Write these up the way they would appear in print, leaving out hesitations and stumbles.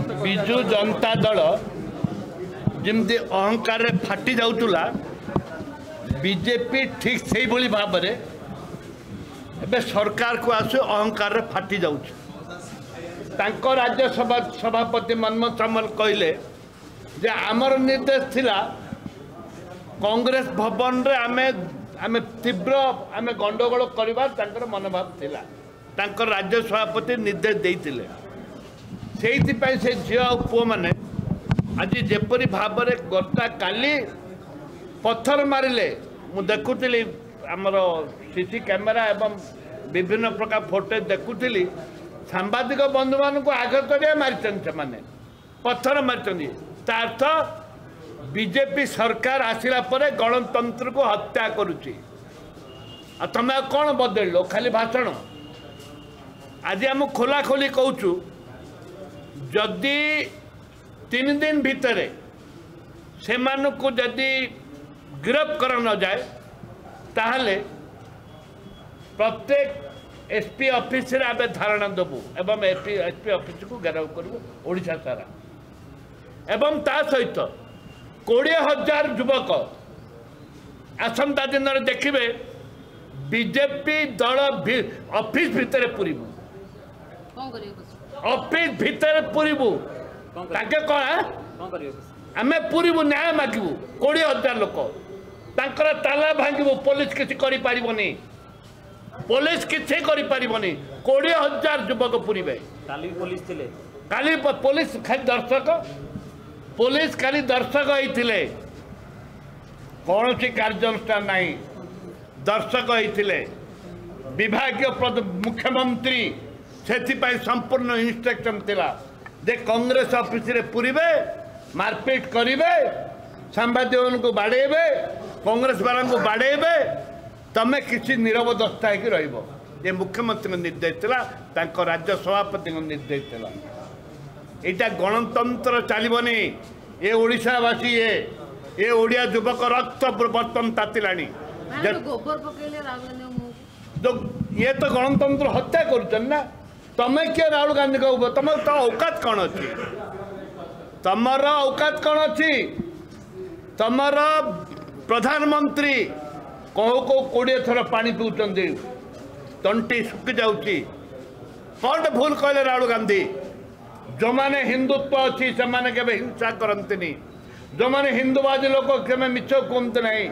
विजु जनता दल जमती अहंकार फाटी जाऊला बीजेपी ठीक से भाव में सरकार को आसु अहंकार फाटी जाऊँ राज्यसभा सभापति मनमोहन सामल कहले जे आमर निर्देश थिला कांग्रेस भवन रे आमे तीव्र आमे गंडगोल करवार मनोभाव थिला राज्य सभापति निर्देश देइतिले से झील आ पुओ मैंने आज जेपरी भाव में गता काली पत्थर मारिले मु देखुली आमर सीसी कैमेरा एवं विभिन्न प्रकार फोटो देखुली सांबादिक बंधु मान आघात मारी पत्थर मारी अर्थ बीजेपी सरकार आसिला परे गणतंत्र को हत्या करुच्ची तुम कौन बदल खाली भाषण आज आम खोला खोली कहूँ जदि 3 दिन भितर से जदि गिरफ्त कर न जाए ताहले प्रत्येक एसपी ऑफिस रे आबे धारणा देबू एवं एसपी ऑफिस को घेराव करू ओडिशा सारा एवं ता सहित 20,000 युवक आसंता दिन देखिए बीजेपी दल ऑफिस भितर पूरबू ऑफिस भितर पूरबू ताके कौन आम पूरबू न्याय मागबू 20,000 लोक तांकर ताला भांगबू पुलिस किसी करि पारिबनी पुलिस किसी करि पारिबनी 20,000 युवक पूरबे काली पुलिस थिले काली पुलिस खाली दर्शक पुलिस खाली दर्शक होइथिले कौन सी कार्यानुष्ठान नहीं दर्शक होइथिले विभागीय मुख्यमंत्री से संपूर्ण इंस्ट्रक्शन थिला जे कांग्रेस ऑफिस रे पूरीबे मारपीट करिवे सांबादिक को बाड़ेबे कांग्रेस वाला को बाड़ेबे तमें किसी नीरव दस्ता है रहिबो जे मुख्यमंत्री निर्देश थिला तांको राज्य सभापति निर्देश थिला एटा गणतंत्र चलबनी ये ओडिशावासी ये ओडिया युवक रक्त बर्तन तातिलानी ये तो गणतंत्र हत्या करुचन ना तमें किए राहुल गांधी को तुम तो औकात कौन अच्छी तमर औकात कौन अच्छी तमर प्रधानमंत्री कहो को 20 थर पानी पीउचंदी तंटी सुखी जाउची कौन भूल कहले राहुल गांधी जो माने हिंदुत्व अच्छी से माने केबे हिंसा करंतनी जो माने हिंदुवादी लोक केबे मिछ कहते नहीं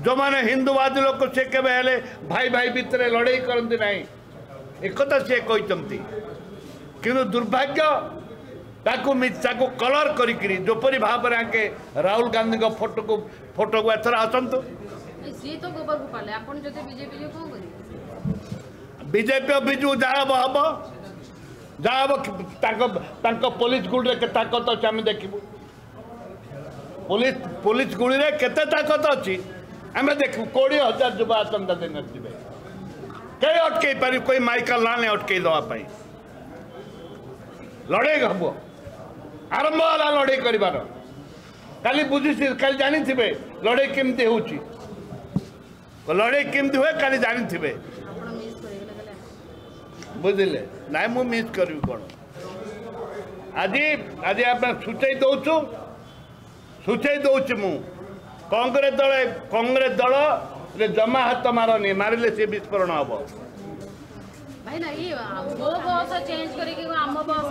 जो माने हिंदुवादी लोक से केबे हेले भाई भाई भितर लड़ाई करंती नहीं एक सी कहते कि दुर्भाग्य ताकू कलर करी जोपरी भाव में आके राहुल गांधी को फोटो को एथर आसतु बीजेपी बिजू जहाँ हम जहाँ पुलिस गुड़ी में ताकत अच्छे आम देखू पुलिस गुड़ी में केते ताकत अच्छी आम देखू 20,000 युवा आसंता दिन जी कई अटकई पार कोई माइकल ना नहीं अटकई दवाई लड़े हम आरंभ है लड़े कर काली बुझी काली जानी थे लड़े केमती हो लड़े केमती हुए काली जानी थे बुझे ना मु मिस करी कौन आज आज आप सूचई दौर मु कांग्रेस दल जमा हाथ मारनी मारे सी विस्फोरण हम भाई ना ये वो बस चेंज करके आम बस